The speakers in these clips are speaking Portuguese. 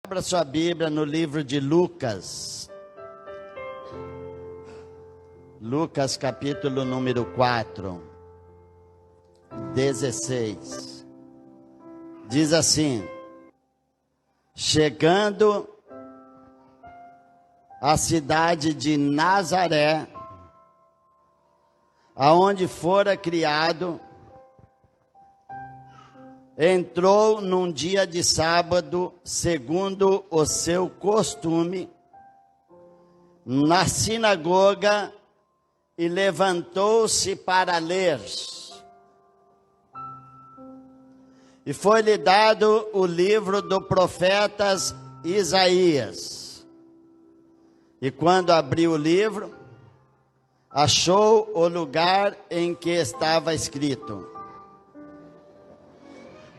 Abra sua Bíblia no livro de Lucas. Lucas capítulo número 4, 16. Diz assim: chegando à cidade de Nazaré, aonde fora criado, entrou num dia de sábado, segundo o seu costume, na sinagoga e levantou-se para ler. E foi-lhe dado o livro do profeta Isaías. E quando abriu o livro, achou o lugar em que estava escrito: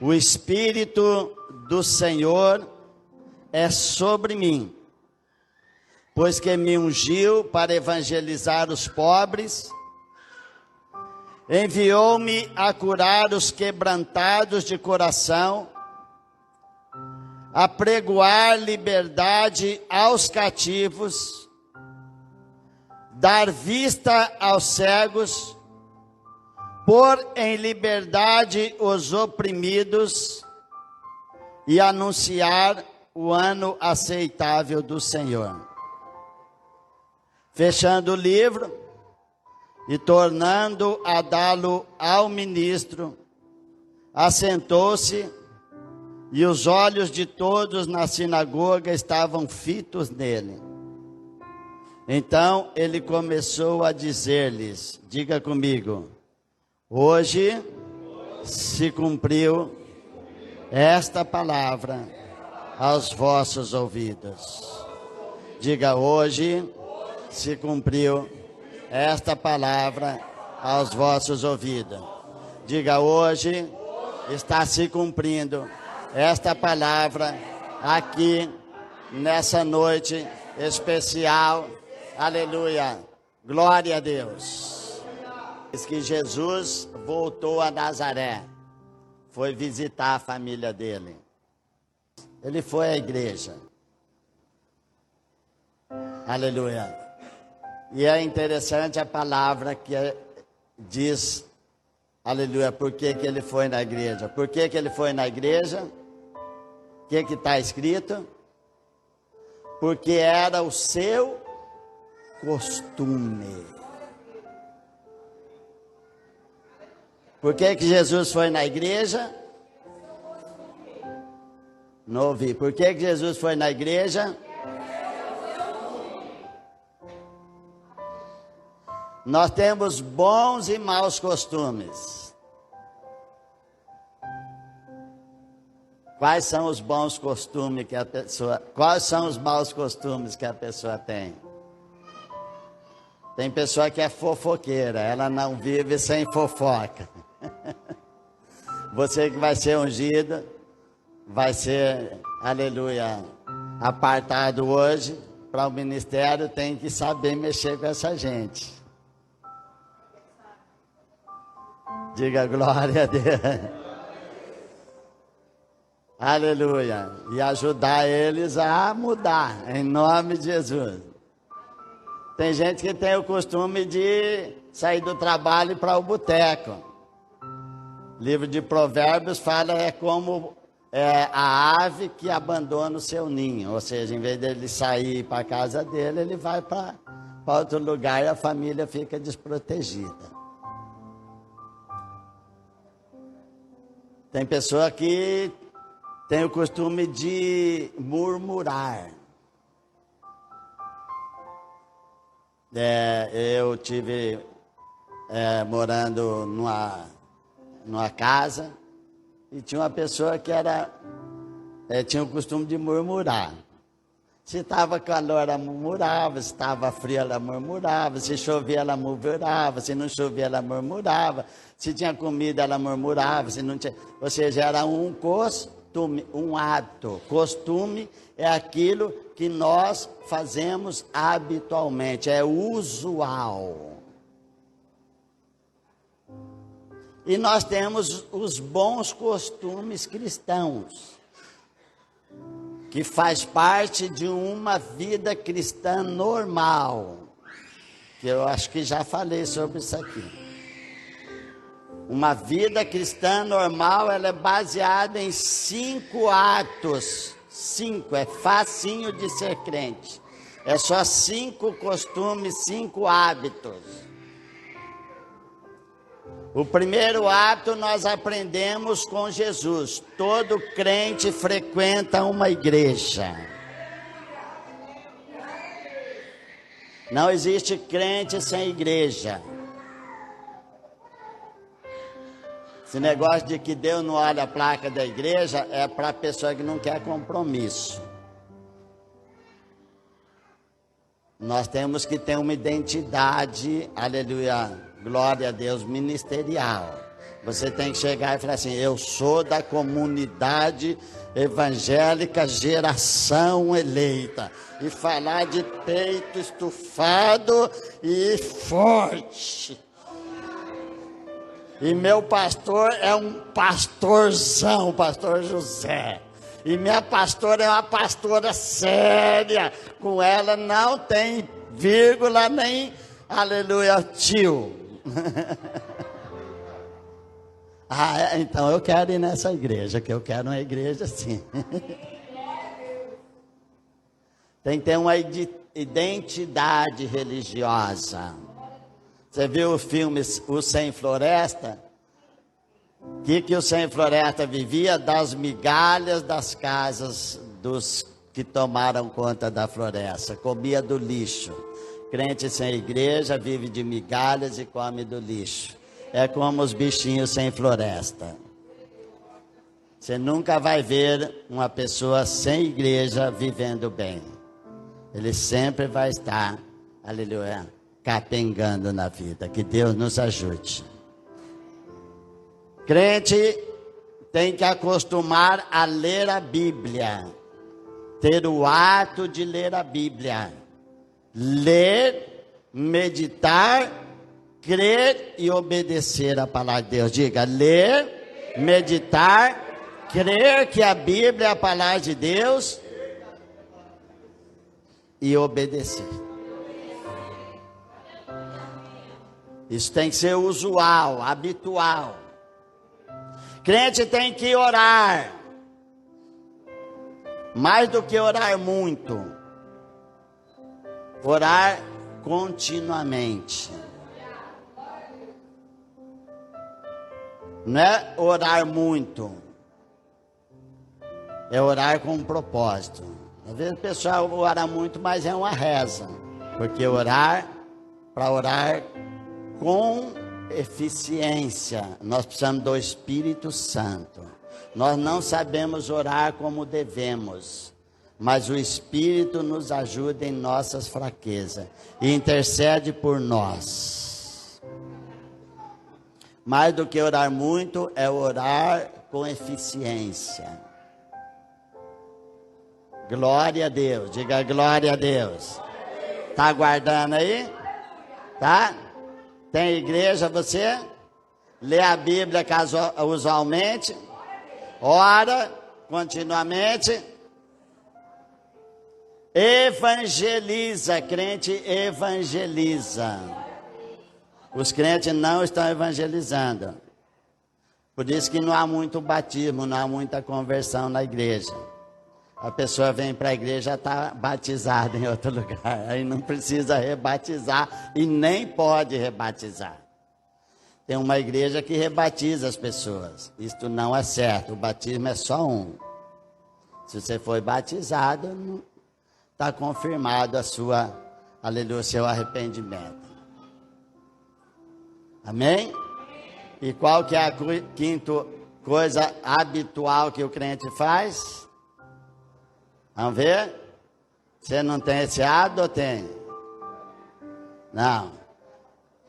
o Espírito do Senhor é sobre mim, pois que me ungiu para evangelizar os pobres, enviou-me a curar os quebrantados de coração, a pregoar liberdade aos cativos, dar vista aos cegos, pôr em liberdade os oprimidos e anunciar o ano aceitável do Senhor. Fechando o livro e tornando a dá-lo ao ministro, assentou-se, e os olhos de todos na sinagoga estavam fitos nele. Então ele começou a dizer-lhes, diga comigo: hoje se cumpriu esta palavra aos vossos ouvidos. Diga: hoje se cumpriu esta palavra aos vossos ouvidos. Diga: hoje está se cumprindo esta palavra aqui nessa noite especial. Aleluia, glória a Deus. Diz que Jesus voltou a Nazaré, foi visitar a família dele. Ele foi à igreja. Aleluia. E é interessante a palavra que diz, aleluia, por que ele foi na igreja. Por que ele foi na igreja? O que está escrito? Porque era o seu costume. Por que Jesus foi na igreja? Não ouvi. Por que Jesus foi na igreja? Nós temos bons e maus costumes. Quais são os bons costumes que a pessoa... Quais são os maus costumes que a pessoa tem? Tem pessoa que é fofoqueira, ela não vive sem fofoca. Você que vai ser ungido, vai ser, aleluia, apartado hoje para o ministério, tem que saber mexer com essa gente. Diga glória a Deus. Aleluia. E ajudar eles a mudar, em nome de Jesus. Tem gente que tem o costume de sair do trabalho e ir para o boteco. O livro de Provérbios fala como a ave que abandona o seu ninho. Ou seja, em vez dele sair para a casa dele, ele vai para outro lugar e a família fica desprotegida. Tem pessoa que tem o costume de murmurar. Eu tive morando numa casa e tinha uma pessoa que tinha o costume de murmurar. Se estava calor, ela murmurava. Se estava frio, ela murmurava. Se chovia, ela murmurava. Se não chovia, ela murmurava. Se tinha comida, ela murmurava. Se não tinha... Ou seja, era um costume, um hábito. Costume é aquilo que nós fazemos habitualmente, é usual. E nós temos os bons costumes cristãos. que faz parte de uma vida cristã normal, que eu acho que já falei sobre isso aqui. Uma vida cristã normal, ela é baseada em 5 atos. 5, é facinho de ser crente. É só 5 costumes, 5 hábitos. O primeiro ato nós aprendemos com Jesus. Todo crente frequenta uma igreja. Não existe crente sem igreja. Esse negócio de que Deus não olha a placa da igreja é para a pessoa que não quer compromisso. Nós temos que ter uma identidade, aleluia, glória a Deus, ministerial. Você tem que chegar e falar assim: eu sou da comunidade evangélica geração eleita. E falar de peito estufado e forte. E meu pastor é um pastorzão, o pastor José. E minha pastora é uma pastora séria. Com ela não tem vírgula nem, aleluia, tio. Então eu quero ir nessa igreja, que eu quero uma igreja assim. Tem que ter uma identidade religiosa. Você viu o filme O Sem Floresta? O que o Sem Floresta vivia? Das migalhas das casas dos que tomaram conta da floresta. Comia do lixo. Crente sem igreja vive de migalhas e come do lixo. É como os bichinhos sem floresta. Você nunca vai ver uma pessoa sem igreja vivendo bem. Ele sempre vai estar, aleluia, capengando na vida. Que Deus nos ajude. Crente tem que acostumar a ler a Bíblia. Ter o ato de ler a Bíblia. Ler, meditar, crer e obedecer a palavra de Deus. Diga: ler, meditar, crer que a Bíblia é a palavra de Deus e obedecer. Isso tem que ser usual, habitual. Crente tem que orar. Mais do que orar muito. Orar continuamente. Não é orar muito. É orar com um propósito. Às vezes o pessoal ora muito, mas é uma reza. Porque orar, para orar com eficiência, nós precisamos do Espírito Santo. Nós não sabemos orar como devemos, mas o Espírito nos ajuda em nossas fraquezas e intercede por nós. Mais do que orar muito, é orar com eficiência. Glória a Deus, diga glória a Deus. Está aguardando aí? Tá? Tem igreja você? Lê a Bíblia usualmente? Ora continuamente? Evangeliza, crente evangeliza. Os crentes não estão evangelizando. Por isso que não há muito batismo, não há muita conversão na igreja. A pessoa vem para a igreja, está batizada em outro lugar. Aí não precisa rebatizar e nem pode rebatizar. Tem uma igreja que rebatiza as pessoas. Isto não é certo. O batismo é só um. Se você foi batizado, está confirmado a sua, aleluia, seu arrependimento. Amém? E qual que é a quinta coisa habitual que o crente faz? Vamos ver? Você não tem esse hábito ou tem? Não.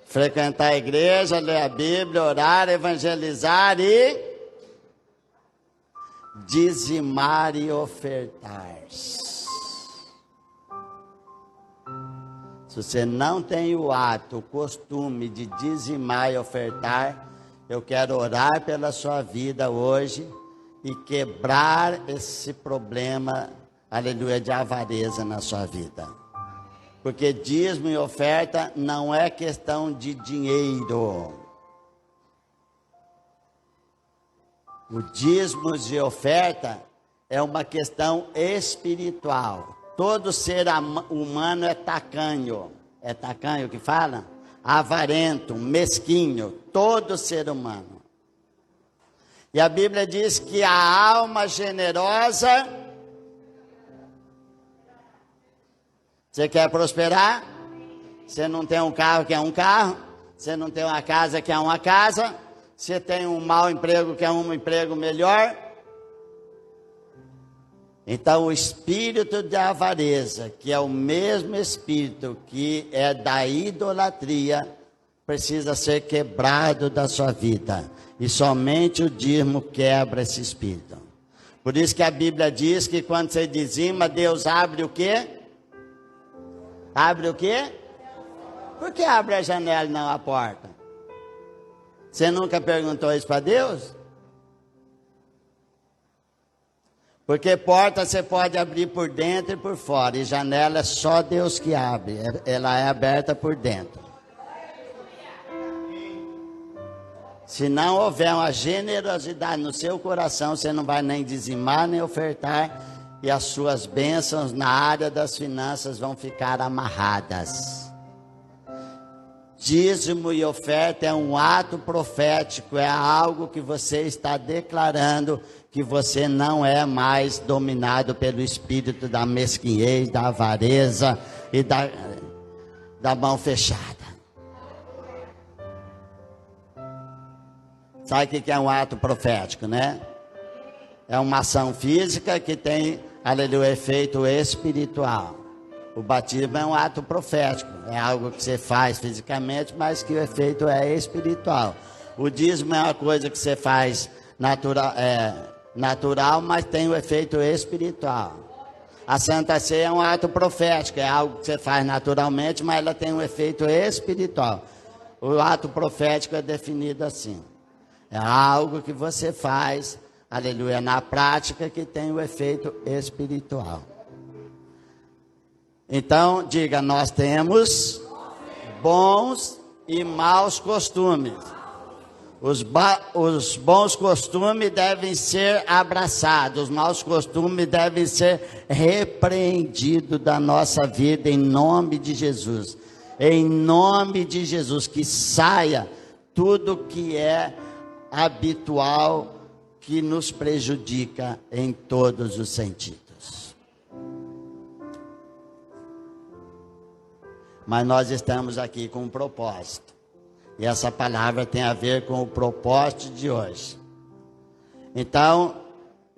Frequentar a igreja, ler a Bíblia, orar, evangelizar e dizimar e ofertar. Se você não tem o hábito, o costume de dizimar e ofertar, eu quero orar pela sua vida hoje e quebrar esse problema aleluia, de avareza na sua vida. Porque dízimo e oferta não é questão de dinheiro. O dízimo e oferta é uma questão espiritual. Todo ser humano é tacanho. É tacanho que fala? Avarento, mesquinho. Todo ser humano. E a Bíblia diz que a alma generosa... Você quer prosperar? Você não tem um carro, quer um carro? Você não tem uma casa, quer uma casa? Você tem um mau emprego, quer um emprego melhor? Então, o espírito de avareza, que é o mesmo espírito que é da idolatria, precisa ser quebrado da sua vida. E somente o dízimo quebra esse espírito. Por isso que a Bíblia diz que quando você dizima, Deus abre o quê? Abre o quê? Por que abre a janela e não a porta? Você nunca perguntou isso para Deus? Porque porta você pode abrir por dentro e por fora. E janela é só Deus que abre. Ela é aberta por dentro. Se não houver uma generosidade no seu coração, você não vai nem dizimar, nem ofertar. E as suas bênçãos na área das finanças vão ficar amarradas. Dízimo e oferta é um ato profético, é algo que você está declarando que você não é mais dominado pelo espírito da mesquinhez, da avareza e da mão fechada. Sabe o que é um ato profético, né? É uma ação física que tem, aleluia, efeito espiritual. O batismo é um ato profético, é algo que você faz fisicamente, mas que o efeito é espiritual. O dízimo é uma coisa que você faz natural, mas tem o efeito espiritual. A Santa Ceia é um ato profético, é algo que você faz naturalmente, mas ela tem um efeito espiritual. O ato profético é definido assim. É algo que você faz, aleluia, na prática, que tem o efeito espiritual. Então, diga, nós temos bons e maus costumes. Os bons costumes devem ser abraçados, os maus costumes devem ser repreendidos da nossa vida, em nome de Jesus. Em nome de Jesus, que saia tudo que é habitual, que nos prejudica em todos os sentidos. Mas nós estamos aqui com um propósito. E essa palavra tem a ver com o propósito de hoje. Então,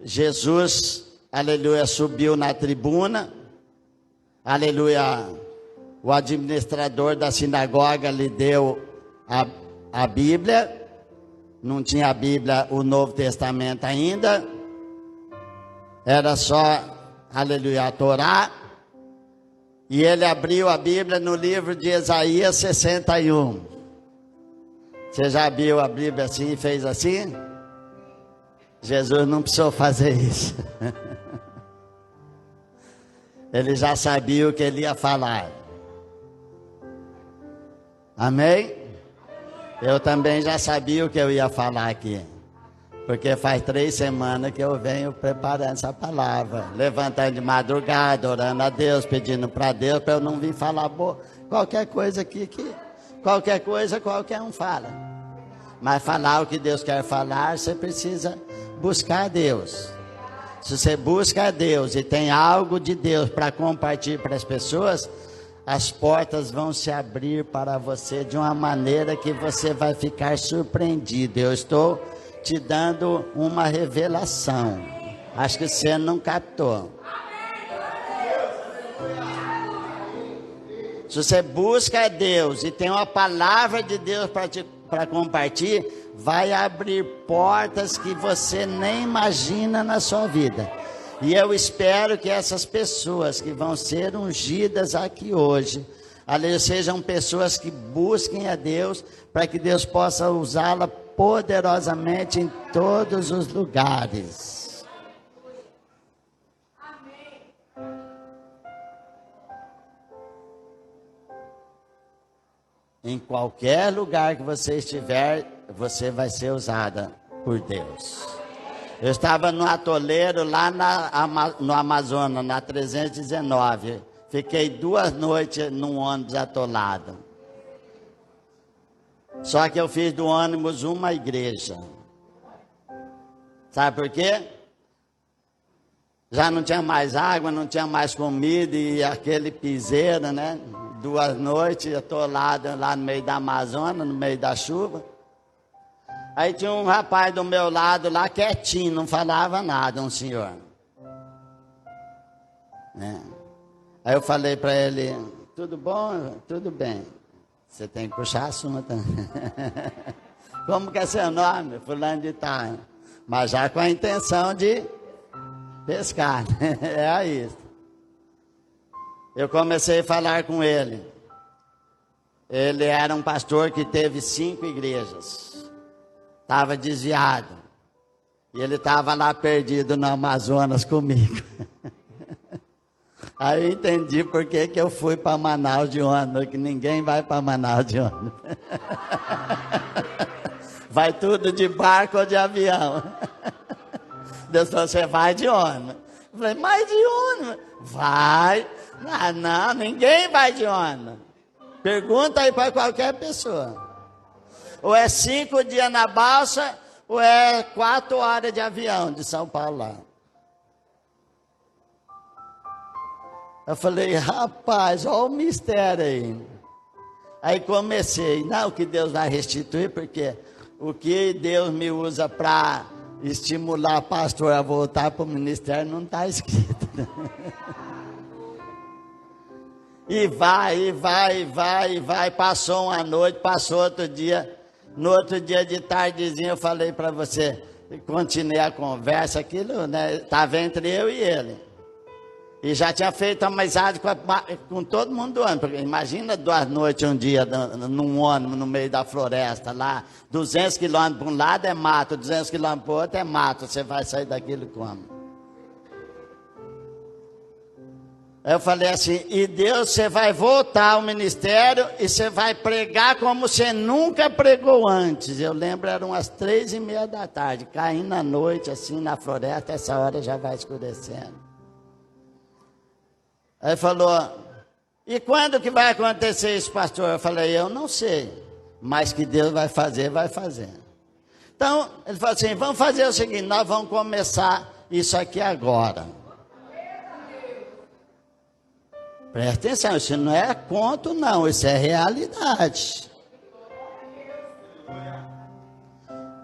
Jesus, aleluia, subiu na tribuna. Aleluia, o administrador da sinagoga lhe deu a Bíblia. Não tinha a Bíblia, o Novo Testamento ainda. Era só, aleluia, a Torá. E ele abriu a Bíblia no livro de Isaías 61. Você já abriu a Bíblia assim e fez assim? Jesus não precisou fazer isso. Ele já sabia o que ele ia falar. Amém? Eu também já sabia o que eu ia falar aqui. Porque faz 3 semanas que eu venho preparando essa palavra. Levantando de madrugada, orando a Deus, pedindo para Deus, para eu não vir falar qualquer coisa aqui. Qualquer coisa, qualquer um fala. Mas falar o que Deus quer falar, você precisa buscar a Deus. Se você busca a Deus e tem algo de Deus para compartilhar para as pessoas, as portas vão se abrir para você de uma maneira que você vai ficar surpreendido. Eu estou te dando uma revelação. Acho que você não captou. Se você busca a Deus e tem uma palavra de Deus para compartilhar, vai abrir portas que você nem imagina na sua vida. E eu espero que essas pessoas que vão ser ungidas aqui hoje, sejam pessoas que busquem a Deus, para que Deus possa usá-la poderosamente em todos os lugares. em qualquer lugar que você estiver, você vai ser usada por Deus. Eu estava no atoleiro lá no Amazonas, na 319. Fiquei 2 noites num ônibus atolado. Só que eu fiz do ônibus uma igreja. Sabe por quê? Já não tinha mais água, não tinha mais comida e aquele piseiro, né? 2 noites atolado lá no meio da Amazônia, no meio da chuva. Aí tinha um rapaz do meu lado lá, quietinho, não falava nada, um senhor. Aí eu falei para ele, tudo bom? Tudo bem. Você tem que puxar assunto. Como que é seu nome? Fulano de tal. Mas já com a intenção de pescar. É isso. Eu comecei a falar com ele. Ele era um pastor que teve 5 igrejas. Estava desviado. E ele estava lá perdido no Amazonas comigo. Aí eu entendi por que eu fui para Manaus de ônibus, que ninguém vai para Manaus de ônibus. Vai tudo de barco ou de avião. Deus falou, você vai de ônibus. Eu falei, mas de ônibus? Vai. Não, ninguém vai de ônibus. Pergunta aí para qualquer pessoa. Ou é 5 dias na balsa, ou é 4 horas de avião de São Paulo lá. Eu falei, rapaz, olha o mistério aí. Aí comecei, não, que Deus vai restituir, porque o que Deus me usa para estimular pastor a voltar para o ministério não está escrito. E vai. Passou uma noite, passou outro dia. No outro dia de tardezinha eu falei para você, continuei a conversa, aquilo, né? Estava entre eu e ele. E já tinha feito amizade com todo mundo do ano. Porque imagina 2 noites um dia num ônibus no meio da floresta lá. 200 quilômetros para um lado é mato, 200 quilômetros para o outro é mato. Você vai sair daquilo como? Eu falei assim, e Deus, você vai voltar ao ministério e você vai pregar como você nunca pregou antes. Eu lembro, eram umas 3:30 da tarde, caindo à noite assim na floresta, essa hora já vai escurecendo. Aí falou, e quando que vai acontecer isso, pastor? Eu falei, eu não sei, mas que Deus vai fazer, vai fazer. Então, ele falou assim, vamos fazer o seguinte, nós vamos começar isso aqui agora. Presta atenção, isso não é conto não, isso é realidade.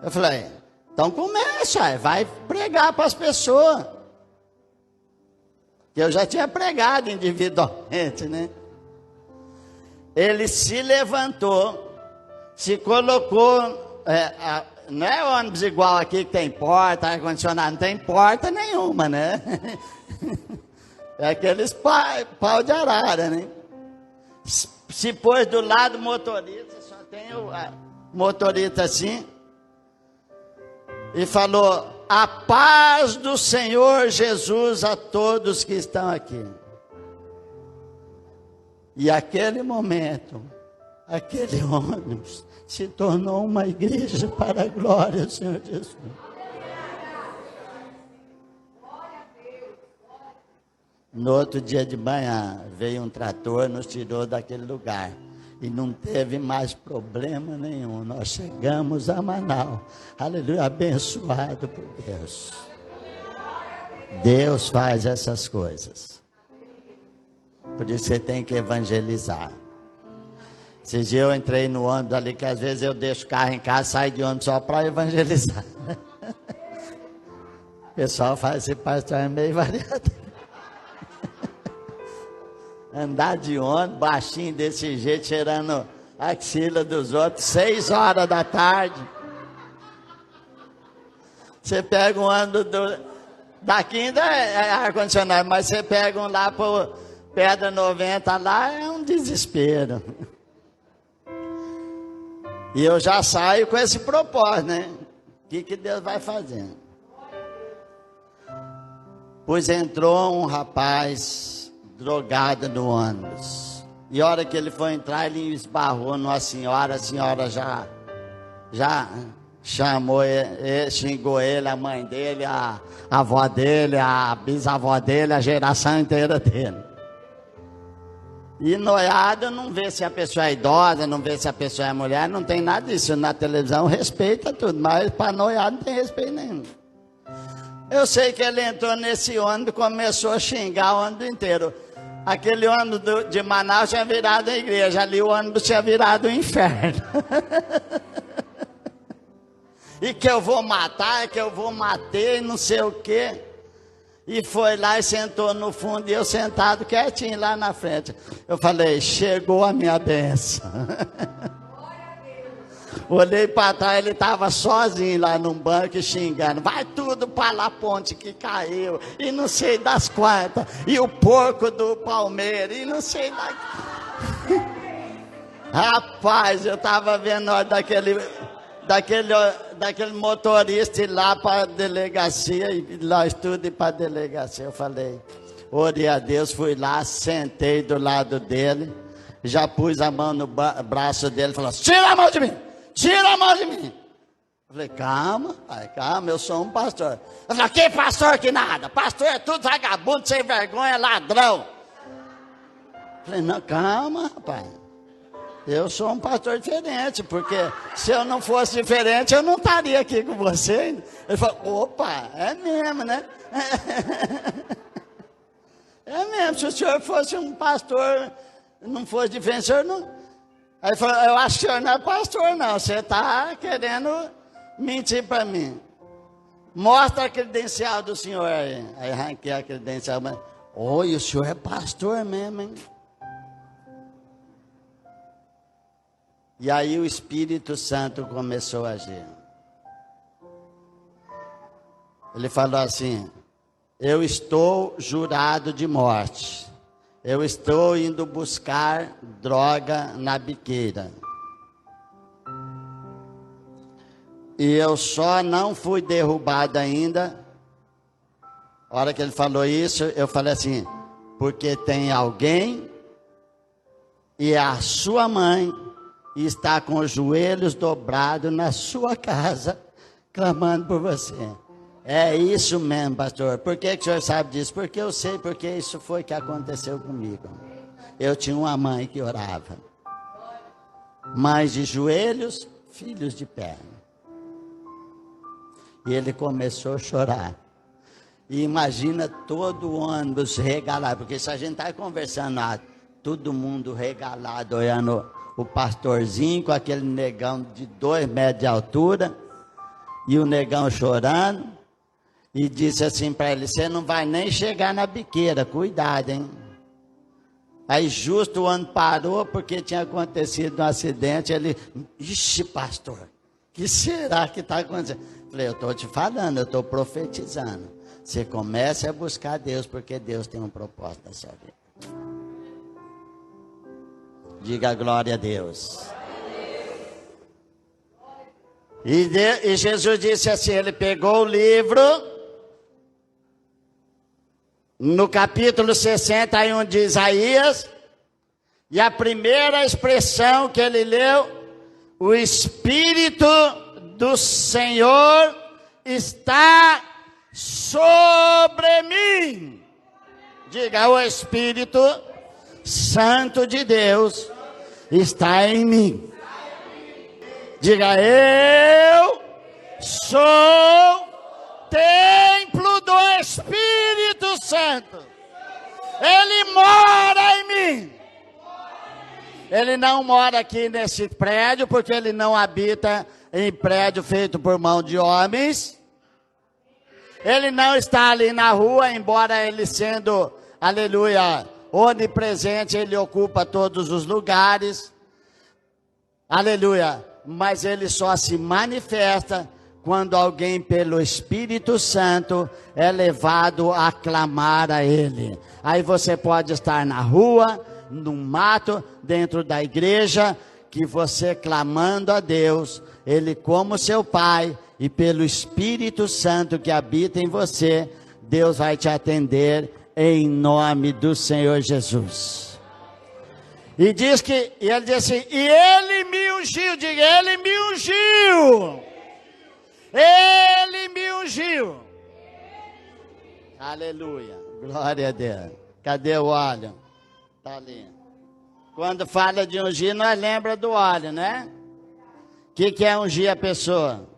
Eu falei, então começa, vai pregar para as pessoas. Que eu já tinha pregado individualmente, né? Ele se levantou, se colocou, não é ônibus igual aqui que tem porta, ar-condicionado, não tem porta nenhuma, né? É aqueles pau de arara, né? Se pôs do lado do motorista, só tem o motorista assim. E falou, a paz do Senhor Jesus a todos que estão aqui. E aquele momento, aquele ônibus se tornou uma igreja para a glória do Senhor Jesus. No outro dia de manhã, veio um trator, nos tirou daquele lugar. E não teve mais problema nenhum. Nós chegamos a Manaus. Aleluia, abençoado por Deus. Deus faz essas coisas. Por isso você tem que evangelizar. Esses dias eu entrei no ônibus ali, que às vezes eu deixo o carro em casa, saio de ônibus só para evangelizar. O pessoal faz esse pastor é meio variado. Andar de ônibus, baixinho desse jeito, cheirando a axila dos outros, 6 horas da tarde. Você pega um ônibus daqui ainda é ar-condicionado, mas você pega um lá por Pedra 90 lá, é um desespero. E eu já saio com esse propósito, né? O que Deus vai fazendo? Pois entrou um rapaz drogado no ônibus. E a hora que ele foi entrar, ele esbarrou numa senhora, a senhora já chamou ele, xingou ele, a mãe dele, a avó dele, a bisavó dele, a geração inteira dele. E noiado não vê se a pessoa é idosa, não vê se a pessoa é mulher, não tem nada disso. Na televisão respeita tudo, mas para noiado não tem respeito nenhum. Eu sei que ele entrou nesse ônibus e começou a xingar o ônibus inteiro. Aquele ônibus de Manaus tinha virado a igreja, ali o ônibus tinha virado o inferno. E que eu vou matar, que eu vou matar, e não sei o quê. E foi lá e sentou no fundo, e eu sentado quietinho lá na frente. Eu falei, chegou a minha bênção. Olhei para trás, ele estava sozinho lá num banco xingando. Vai tudo para lá, ponte que caiu. E não sei das quantas. E o porco do Palmeiras. E não sei da... Rapaz, eu estava vendo a hora daquele motorista ir lá para a delegacia. E nós tudo ir para a delegacia. Eu falei, orei a Deus, fui lá, sentei do lado dele. Já pus a mão no braço dele e falou, tira a mão de mim! Tira a mão de mim. Eu falei, calma, pai, calma, eu sou um pastor. Eu falei, que pastor que nada? Pastor é tudo vagabundo, sem vergonha, ladrão. Eu falei, não, calma, rapaz. Eu sou um pastor diferente, porque se eu não fosse diferente, eu não estaria aqui com você. Ele falou, opa, é mesmo, né? É mesmo, se o senhor fosse um pastor, não fosse diferente, o senhor não... Aí ele falou, eu acho que o senhor não é pastor não, você está querendo mentir para mim. Mostra a credencial do senhor aí. Aí arranquei a credencial, mas, oi, o senhor é pastor mesmo, hein? E aí o Espírito Santo começou a agir. Ele falou assim, eu estou jurado de morte. Eu estou indo buscar droga na biqueira. E eu só não fui derrubado ainda. A hora que ele falou isso, eu falei assim, porque tem alguém e a sua mãe está com os joelhos dobrados na sua casa, clamando por você. É isso mesmo, pastor. Por que o senhor sabe disso? Porque eu sei, porque isso foi que aconteceu comigo. Eu tinha uma mãe que orava. Mães de joelhos, filhos de perna. E ele começou a chorar. E imagina todo o ônibus regalado, porque se a gente está conversando, todo mundo regalado, olhando o pastorzinho com aquele negão de 2 metros de altura, e o negão chorando. E disse assim para ele, você não vai nem chegar na biqueira, cuidado, hein? Aí justo o ano parou, porque tinha acontecido um acidente, ele, ixi, pastor, que será que está acontecendo? Falei, eu estou te falando, eu estou profetizando. Você comece a buscar Deus, porque Deus tem um propósito na sua vida. Diga glória a Deus. E Jesus disse assim, ele pegou o livro... No capítulo 61 de Isaías, e a primeira expressão que ele leu, o Espírito do Senhor está sobre mim. Diga, o Espírito Santo de Deus está em mim. Diga, eu sou templo do Espírito Santo. Ele mora em mim. Ele não mora aqui nesse prédio, porque ele não habita em prédio feito por mão de homens. Ele não está ali na rua, embora ele sendo, aleluia, onipresente, ele ocupa todos os lugares. Aleluia. Mas ele só se manifesta quando alguém pelo Espírito Santo é levado a clamar a Ele. Aí você pode estar na rua, no mato, dentro da igreja, que você clamando a Deus, Ele como seu Pai, e pelo Espírito Santo que habita em você, Deus vai te atender em nome do Senhor Jesus. E diz que, e ele diz assim, e ele me ungiu, diga, ele me ungiu. Ele me ungiu. Aleluia, glória a Deus. Cadê o óleo? Está ali. Quando fala de ungir, nós lembra do óleo, né? O que é ungir a pessoa?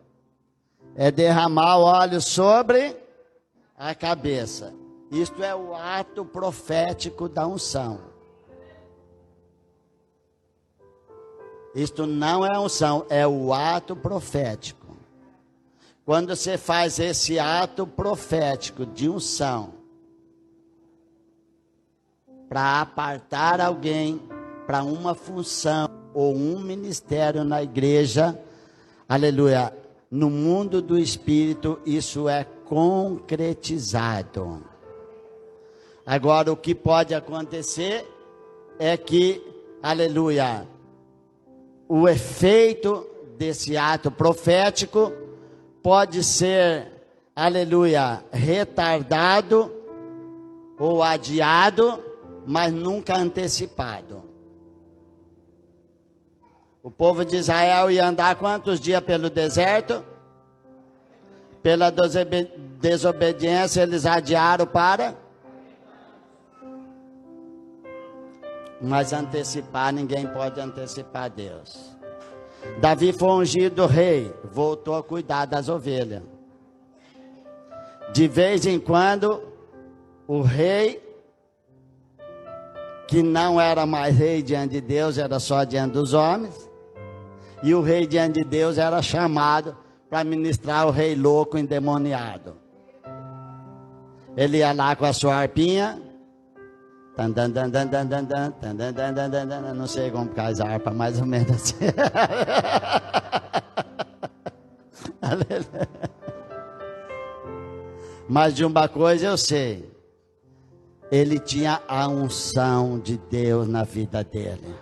É derramar o óleo sobre a cabeça. Isto é o ato profético da unção. Isto não é unção, é o ato profético. Quando você faz esse ato profético de unção, para apartar alguém para uma função ou um ministério na igreja, aleluia, no mundo do Espírito, isso é concretizado. Agora, o que pode acontecer é que, aleluia, o efeito desse ato profético pode ser, aleluia, retardado ou adiado, mas nunca antecipado. O povo de Israel ia andar quantos dias pelo deserto? Pela desobediência, eles adiaram para... Mas antecipar, ninguém pode antecipar Deus. Davi foi ungido rei, voltou a cuidar das ovelhas. De vez em quando, o rei, que não era mais rei diante de Deus, era só diante dos homens, e o rei diante de Deus era chamado para ministrar o rei louco endemoniado. Ele ia lá com a sua harpinha, não sei como faz a harpa, mais ou menos assim. Mas de uma coisa eu sei, ele tinha a unção de Deus na vida dele.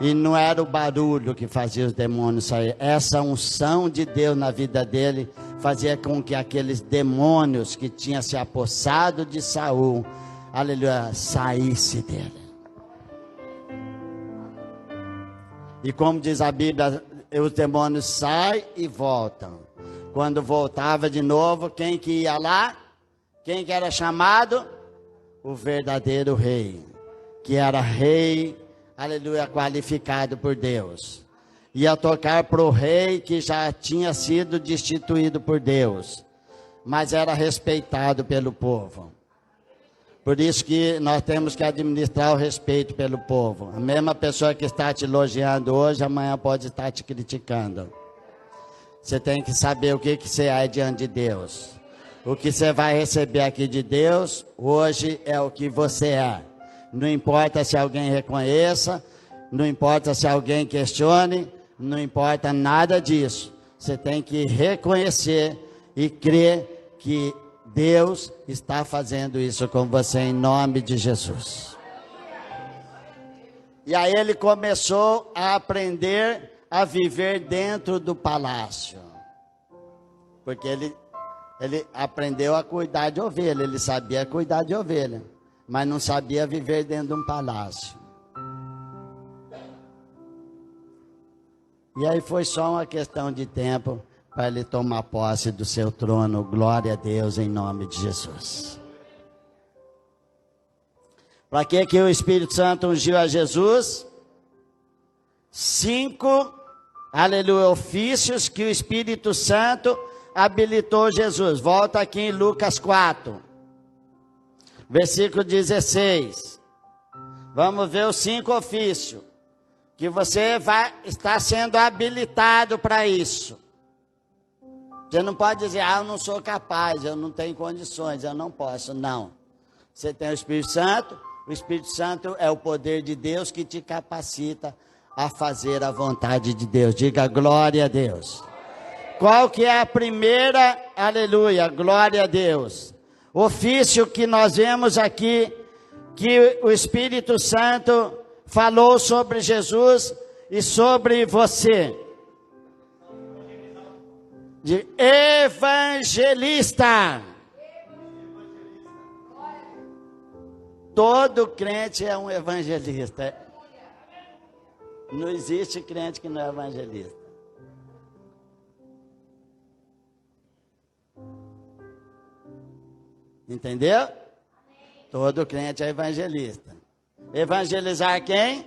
E não era o barulho que fazia os demônios sair. Essa unção de Deus na vida dele fazia com que aqueles demônios que tinham se apossado de Saul, aleluia, saísse dele. E como diz a Bíblia, os demônios saem e voltam. Quando voltava de novo, quem que ia lá? Quem que era chamado? O verdadeiro rei, que era rei, aleluia, qualificado por Deus. Ia tocar para o rei que já tinha sido destituído por Deus, mas era respeitado pelo povo. Por isso que nós temos que administrar o respeito pelo povo. A mesma pessoa que está te elogiando hoje, amanhã pode estar te criticando. Você tem que saber o que você é diante de Deus. O que você vai receber aqui de Deus, hoje é o que você é. Não importa se alguém reconheça, não importa se alguém questione, não importa nada disso. Você tem que reconhecer e crer que Deus está fazendo isso com você em nome de Jesus. E aí ele começou a aprender a viver dentro do palácio. Porque ele aprendeu a cuidar de ovelha, ele sabia cuidar de ovelha, mas não sabia viver dentro de um palácio. E aí foi só uma questão de tempo para ele tomar posse do seu trono. Glória a Deus em nome de Jesus. Para que o Espírito Santo ungiu a Jesus? 5, aleluia, ofícios que o Espírito Santo habilitou Jesus. Volta aqui em Lucas 4, versículo 16. Vamos ver os 5 ofícios que você vai estar sendo habilitado para isso. Você não pode dizer, eu não sou capaz, eu não tenho condições, eu não posso. Não. Você tem o Espírito Santo é o poder de Deus que te capacita a fazer a vontade de Deus. Diga glória a Deus. Qual que é a primeira, aleluia, glória a Deus, ofício que nós vemos aqui, que o Espírito Santo falou sobre Jesus e sobre você? De evangelista. todo crente é um evangelista. Não existe crente que não é evangelista. Entendeu? Todo crente é evangelista. Evangelizar quem?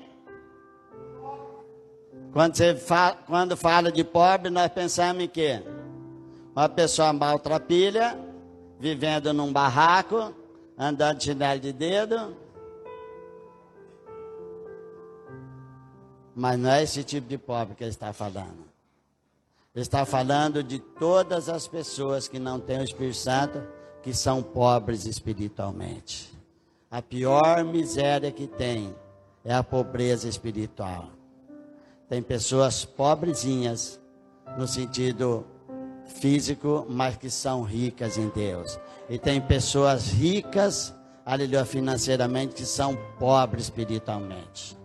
Quando fala de pobre, nós pensamos em quê? Uma pessoa maltrapilha, vivendo num barraco, andando de chinelo de dedo. Mas não é esse tipo de pobre que ele está falando. Ele está falando de todas as pessoas que não têm o Espírito Santo, que são pobres espiritualmente. A pior miséria que tem é a pobreza espiritual. Tem pessoas pobrezinhas, no sentido físico, mas que são ricas em Deus. E tem pessoas ricas, aleluia, financeiramente, que são pobres espiritualmente.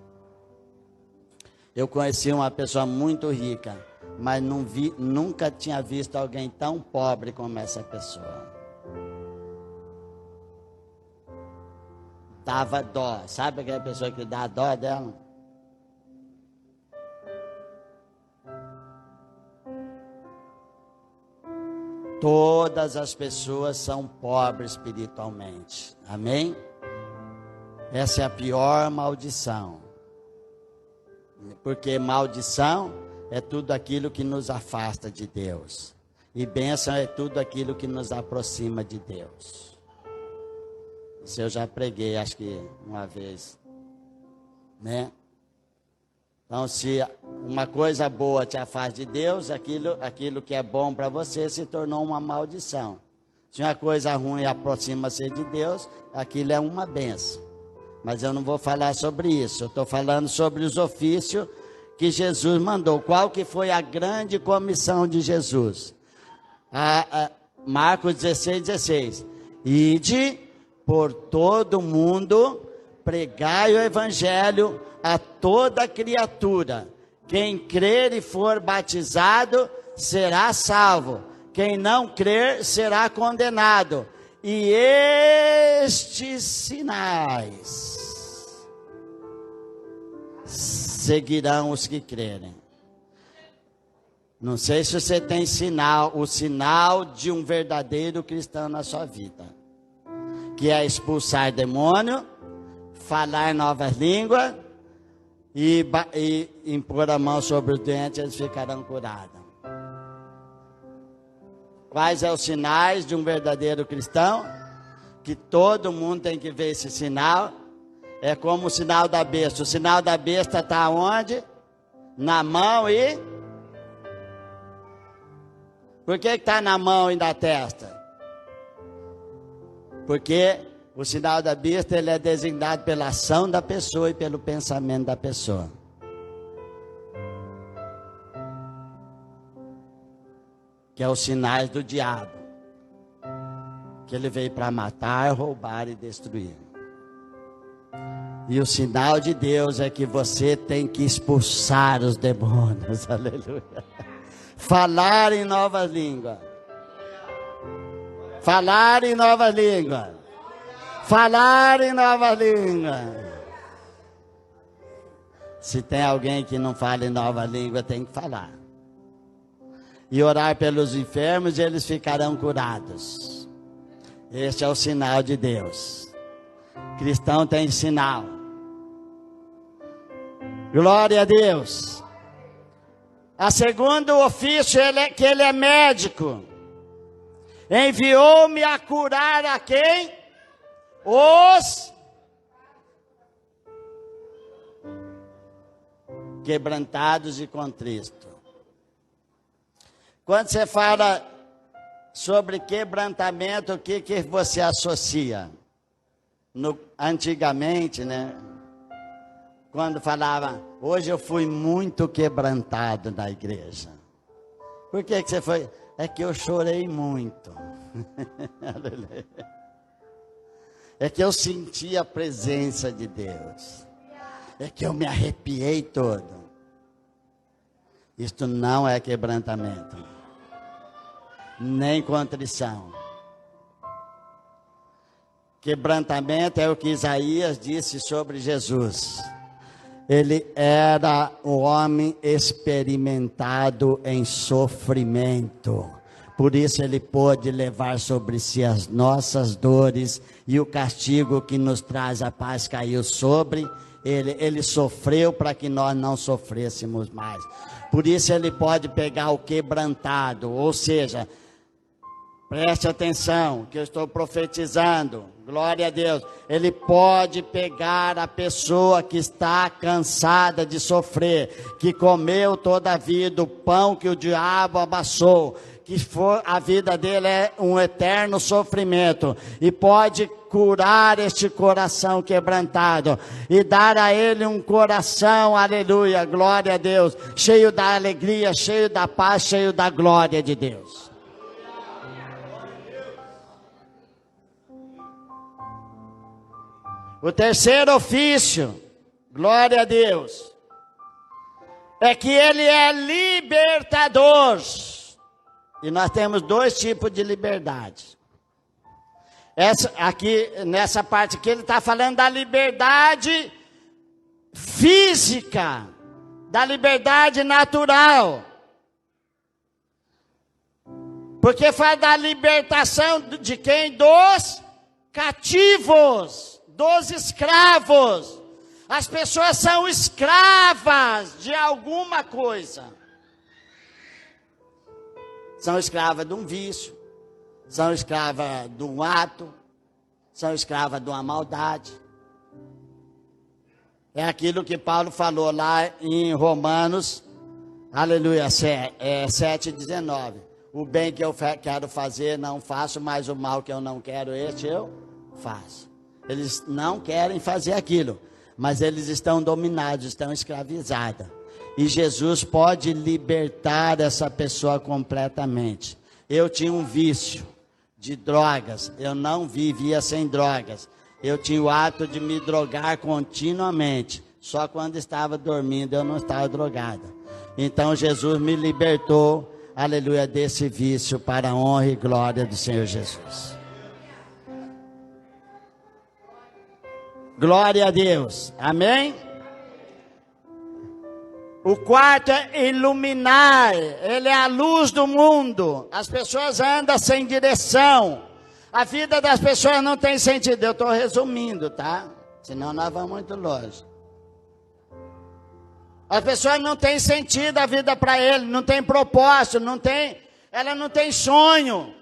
Eu conheci uma pessoa muito rica, mas nunca tinha visto alguém tão pobre como essa pessoa. Dava dó. Sabe aquela pessoa que dá dó dela? Todas as pessoas são pobres espiritualmente. Amém? Essa é a pior maldição. Porque maldição é tudo aquilo que nos afasta de Deus. E bênção é tudo aquilo que nos aproxima de Deus. Isso eu já preguei, acho que uma vez. Né? Então, se uma coisa boa te afasta de Deus, aquilo que é bom para você se tornou uma maldição. Se uma coisa ruim aproxima-se de Deus, aquilo é uma bênção. Mas eu não vou falar sobre isso. Eu estou falando sobre os ofícios que Jesus mandou. Qual que foi a grande comissão de Jesus? Marcos 16:16. Ide por todo mundo, pregai o evangelho a toda criatura. Quem crer e for batizado será salvo. Quem não crer será condenado. E estes sinais seguirão os que crerem. Não sei se você tem o sinal de um verdadeiro cristão na sua vida, que é expulsar demônio, falar novas línguas e impor a mão sobre os doentes, eles ficarão curados. Quais são os sinais de um verdadeiro cristão? Que todo mundo tem que ver esse sinal. É como o sinal da besta. O sinal da besta está onde? Na mão e... Por que está na mão e na testa? Porque o sinal da besta ele é designado pela ação da pessoa e pelo pensamento da pessoa. Que é os sinais do diabo. Que ele veio para matar, roubar e destruir. E o sinal de Deus é que você tem que expulsar os demônios. Aleluia. Falar em novas línguas. Falar em novas línguas. Falar em novas línguas. Se tem alguém que não fala em nova língua, tem que falar. E orar pelos enfermos, e eles ficarão curados. Este é o sinal de Deus. Cristão tem sinal. Glória a Deus. A segundo ofício, que ele é médico. Enviou-me a curar a quem? Os quebrantados e contritos. Quando você fala sobre quebrantamento, o que você associa? Antigamente, né? Quando falava, hoje eu fui muito quebrantado na igreja. Por que você foi? É que eu chorei muito. É que eu senti a presença de Deus. É que eu me arrepiei todo. Isto não é quebrantamento, nem contrição. Quebrantamento é o que Isaías disse sobre Jesus. Ele era o homem experimentado em sofrimento. Por isso ele pôde levar sobre si as nossas dores, e o castigo que nos traz a paz caiu sobre ele. Ele sofreu para que nós não sofrêssemos mais. Por isso ele pode pegar o quebrantado, ou seja, preste atenção que eu estou profetizando, glória a Deus. Ele pode pegar a pessoa que está cansada de sofrer, que comeu toda a vida o pão que o diabo amassou, que a vida dele é um eterno sofrimento, e pode curar este coração quebrantado, e dar a ele um coração, aleluia, glória a Deus, cheio da alegria, cheio da paz, cheio da glória de Deus. O terceiro ofício, glória a Deus, é que ele é libertador. E nós temos dois tipos de liberdade. Nessa parte aqui, ele está falando da liberdade física, da liberdade natural. Porque fala da libertação de quem? Dos cativos, dos escravos. As pessoas são escravas de alguma coisa. São escravas de um vício, são escravas de um ato, são escravas de uma maldade. É aquilo que Paulo falou lá em Romanos, aleluia, 7:19. O bem que eu quero fazer não faço, mas o mal que eu não quero, este eu faço. Eles não querem fazer aquilo, mas eles estão dominados, estão escravizados. E Jesus pode libertar essa pessoa completamente. Eu tinha um vício de drogas, eu não vivia sem drogas. Eu tinha o hábito de me drogar continuamente. Só quando estava dormindo eu não estava drogada. Então Jesus me libertou, aleluia, desse vício, para a honra e glória do Senhor Jesus. Glória a Deus, amém? O quarto é iluminar, ele é a luz do mundo. As pessoas andam sem direção, a vida das pessoas não tem sentido. Eu estou resumindo, tá? Senão nós vamos muito longe. As pessoas não têm sentido a vida para ele, não tem propósito, ela não tem sonho.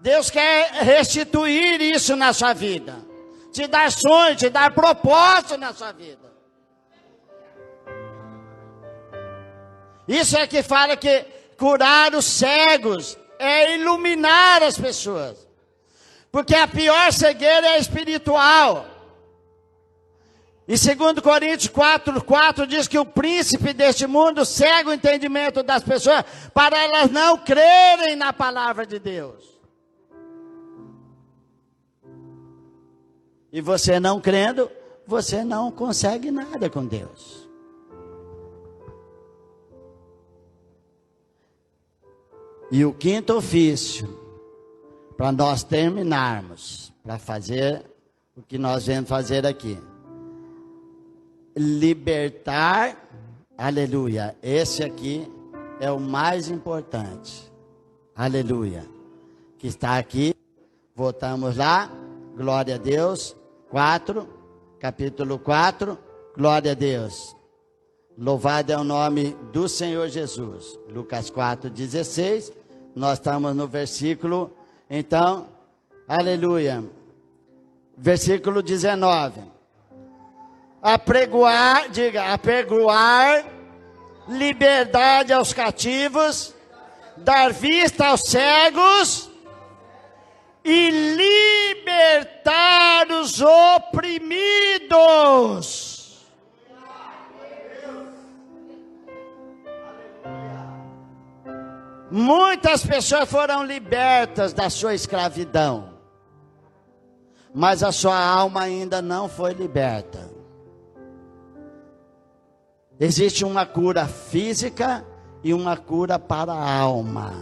Deus quer restituir isso na sua vida, te dar sonho, te dar propósito na sua vida. Isso é que fala que curar os cegos é iluminar as pessoas. Porque a pior cegueira é espiritual. E 2 Coríntios 4:4 diz que o príncipe deste mundo cega o entendimento das pessoas para elas não crerem na palavra de Deus. E você não crendo, você não consegue nada com Deus. E o quinto ofício, para nós terminarmos, para fazer o que nós viemos fazer aqui. Libertar, aleluia, esse aqui é o mais importante, aleluia, que está aqui, voltamos lá, glória a Deus, capítulo 4, glória a Deus. Louvado é o nome do Senhor Jesus. Lucas 4:16. Nós estamos no versículo, então, aleluia. Versículo 19. Apregoar liberdade aos cativos, dar vista aos cegos e libertar os oprimidos. Muitas pessoas foram libertas da sua escravidão, mas a sua alma ainda não foi liberta. Existe uma cura física e uma cura para a alma.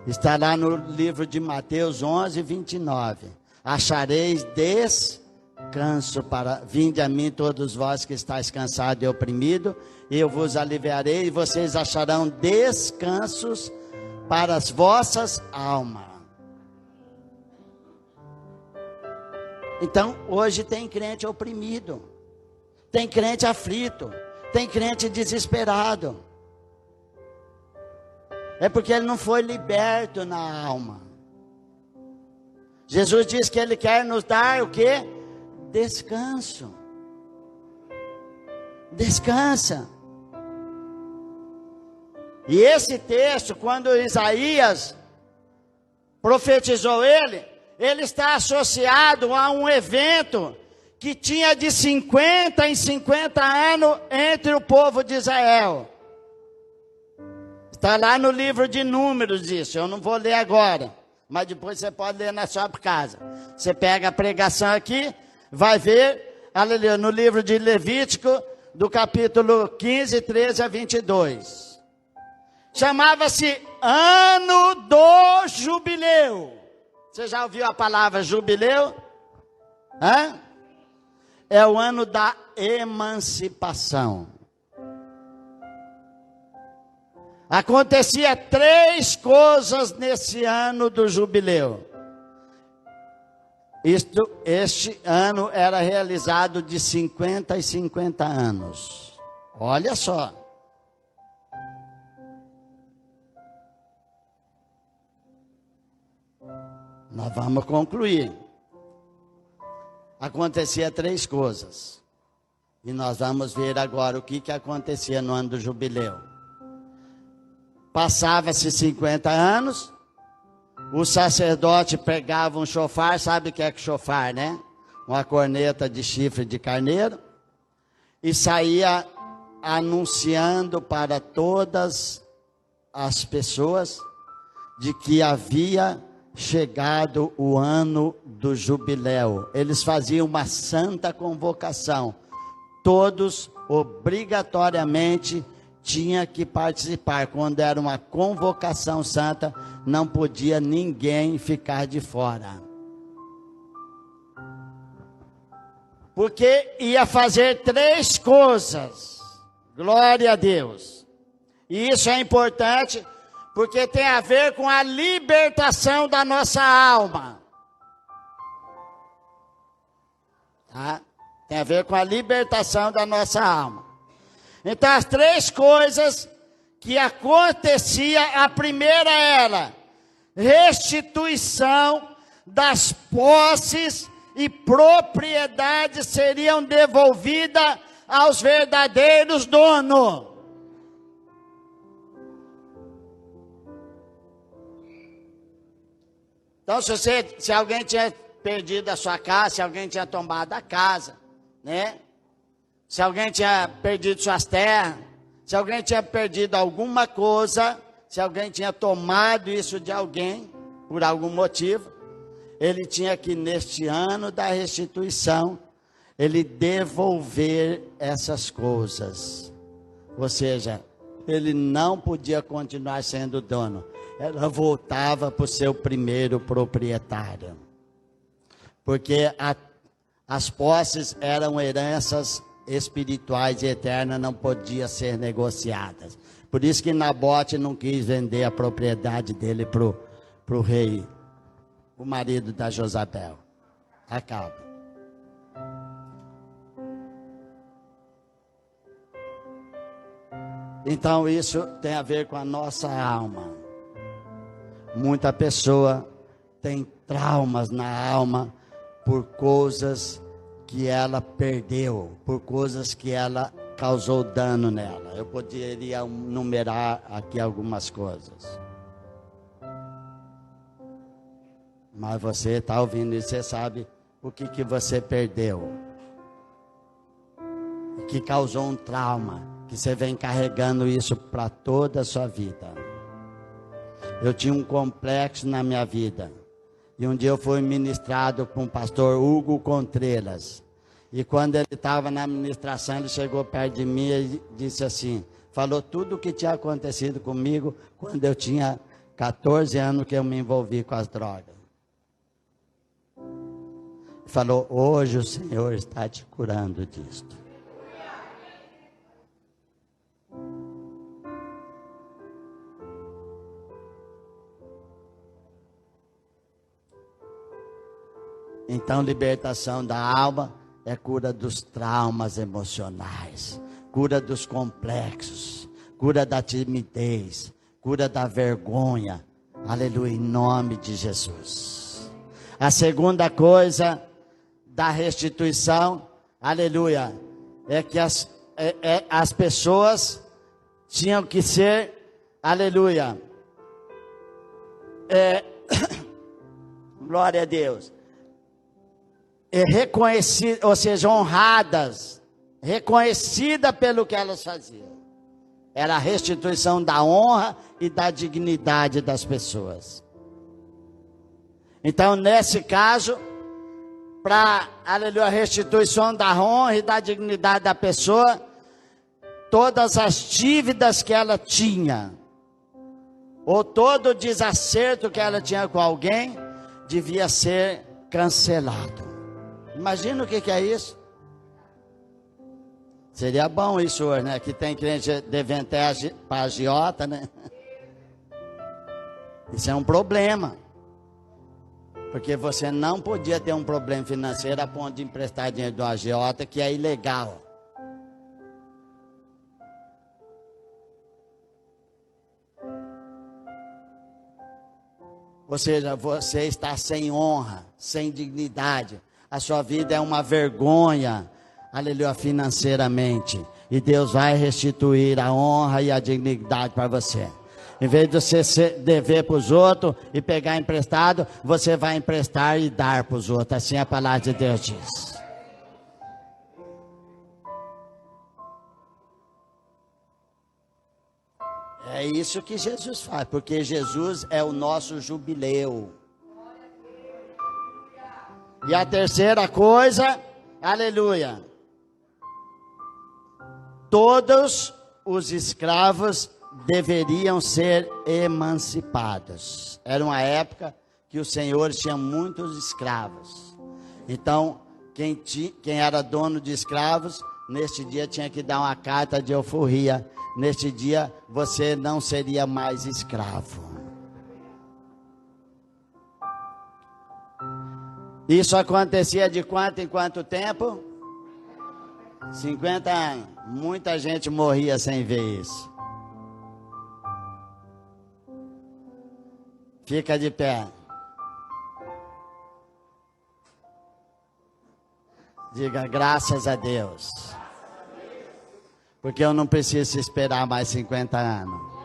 Está lá no livro de Mateus 11:29. achareis descanso para... Vinde a mim todos vós que estáis cansados e oprimidos, eu vos aliviarei, e vocês acharão descansos para as vossas almas. Então, hoje tem crente oprimido, tem crente aflito, tem crente desesperado. É porque ele não foi liberto na alma. Jesus diz que ele quer nos dar o quê? Descanso. Descansa. E esse texto, quando Isaías profetizou ele está associado a um evento que tinha de 50 em 50 anos entre o povo de Israel. Está lá no livro de Números isso, eu não vou ler agora, mas depois você pode ler na sua casa. Você pega a pregação aqui, vai ver, aleluia, no livro de Levítico, do capítulo 15, 13 a 22. Chamava-se Ano do Jubileu. Você já ouviu a palavra jubileu? Hã? É o ano da emancipação. Acontecia 3 coisas nesse ano do jubileu. Este ano era realizado de 50 em 50 anos. Olha só. Nós vamos concluir. Acontecia 3 coisas. E nós vamos ver agora o que acontecia no ano do jubileu. Passava-se 50 anos, o sacerdote pegava um chofar, sabe o que é chofar, né? Uma corneta de chifre de carneiro, e saía anunciando para todas as pessoas de que havia chegado o ano do jubileu. Eles faziam uma santa convocação. Todos obrigatoriamente tinham que participar. Quando era uma convocação santa, não podia ninguém ficar de fora. Porque ia fazer 3 coisas. Glória a Deus. E isso é importante, porque tem a ver com a libertação da nossa alma. Tá? Tem a ver com a libertação da nossa alma. Então, as 3 coisas que acontecia, a primeira era restituição das posses e propriedades seriam devolvidas aos verdadeiros donos. Então, se alguém tinha perdido a sua casa, se alguém tinha tomado a casa, né? Se alguém tinha perdido suas terras, se alguém tinha perdido alguma coisa, se alguém tinha tomado isso de alguém, por algum motivo, ele tinha que, neste ano da restituição, ele devolver essas coisas. Ou seja, ele não podia continuar sendo dono. Ela voltava para o seu primeiro proprietário. Porque as posses eram heranças espirituais e eternas, não podiam ser negociadas. Por isso que Nabote não quis vender a propriedade dele para o rei, o marido da Josabel. Acaba. Então isso tem a ver com a nossa alma. Muita pessoa tem traumas na alma por coisas que ela perdeu, por coisas que ela causou dano nela. Eu poderia numerar aqui algumas coisas. Mas você está ouvindo isso, você sabe o que você perdeu. Que causou um trauma, que você vem carregando isso para toda a sua vida. Eu tinha um complexo na minha vida. E um dia eu fui ministrado por um pastor Hugo Contreras. E quando ele estava na ministração, ele chegou perto de mim e disse assim, falou tudo o que tinha acontecido comigo quando eu tinha 14 anos que eu me envolvi com as drogas. e falou: hoje o Senhor está te curando disto. Então, libertação da alma é cura dos traumas emocionais, cura dos complexos, cura da timidez, cura da vergonha. Aleluia, em nome de Jesus. A segunda coisa da restituição, aleluia, é que as pessoas tinham que ser, aleluia, glória a Deus, reconhecidas, ou seja, honradas, reconhecidas pelo que elas faziam. Era a restituição da honra e da dignidade das pessoas. Então, nesse caso, para, aleluia, a restituição da honra e da dignidade da pessoa, todas as dívidas que ela tinha, ou todo desacerto que ela tinha com alguém, devia ser cancelado. Imagina o que é isso. Seria bom isso hoje, né? Que tem crente devendo até para agiota, né? Isso é um problema. Porque você não podia ter um problema financeiro a ponto de emprestar dinheiro do agiota, que é ilegal. Ou seja, você está sem honra, sem dignidade. A sua vida é uma vergonha, aleluia, financeiramente. E Deus vai restituir a honra e a dignidade para você. Em vez de você dever para os outros e pegar emprestado, você vai emprestar e dar para os outros. Assim a palavra de Deus diz. É isso que Jesus faz, porque Jesus é o nosso jubileu. E a terceira coisa, aleluia, todos os escravos deveriam ser emancipados. Era uma época que os senhores tinham muitos escravos. Então, quem era dono de escravos, neste dia tinha que dar uma carta de alforria. Neste dia, você não seria mais escravo. Isso acontecia de quanto em quanto tempo? 50 anos. Muita gente morria sem ver isso. Fica de pé. Diga graças a Deus. Porque eu não preciso esperar mais 50 anos.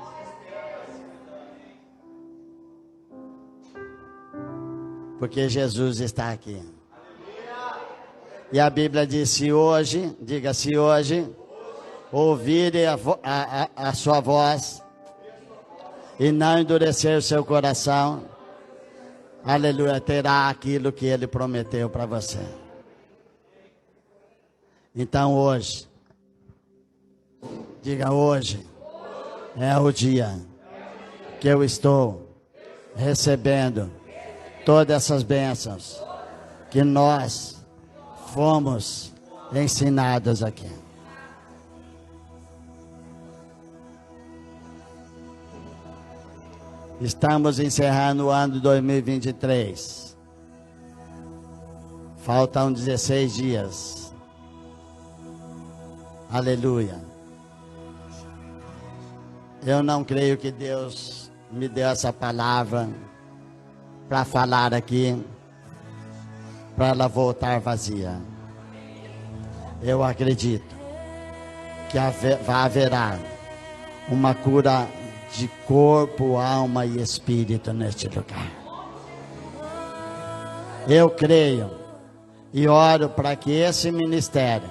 Porque Jesus está aqui. E a Bíblia diz: se hoje, diga se hoje, ouvirem a sua voz e não endurecer o seu coração, aleluia, terá aquilo que Ele prometeu para você. Então hoje, diga hoje, é o dia que eu estou recebendo todas essas bênçãos que nós fomos ensinados aqui. Estamos encerrando o ano de 2023. Faltam 16 dias. Aleluia. Eu não creio que Deus me deu essa palavra para falar aqui, para ela voltar vazia. Eu acredito que haverá uma cura de corpo, alma e espírito neste lugar. Eu creio e oro para que esse ministério,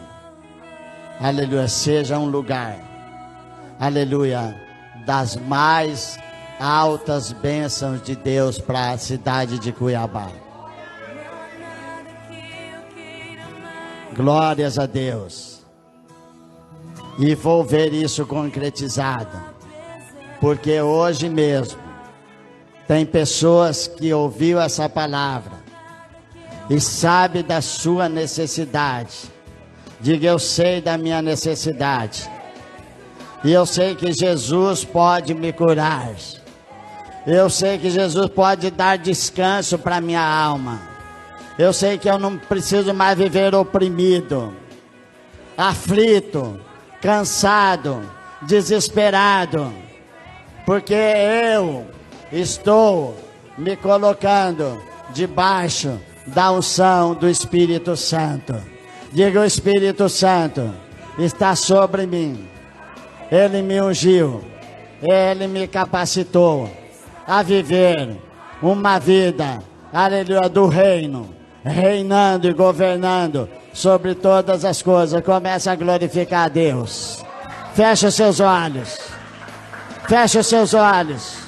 aleluia, seja um lugar, aleluia, das mais altas bênçãos de Deus para a cidade de Cuiabá. Glórias a Deus. E vou ver isso concretizado. Porque hoje mesmo tem pessoas que ouviram essa palavra e sabe da sua necessidade. Diga: eu sei da minha necessidade. E eu sei que Jesus pode me curar. Eu sei que Jesus pode dar descanso para minha alma. Eu sei que eu não preciso mais viver oprimido, aflito, cansado, desesperado, porque eu estou me colocando debaixo da unção do Espírito Santo. Diga: o Espírito Santo está sobre mim. Ele me ungiu, Ele me capacitou a viver uma vida, aleluia, do reino, reinando e governando sobre todas as coisas. Começa a glorificar a Deus. Fecha os seus olhos. Fecha os seus olhos.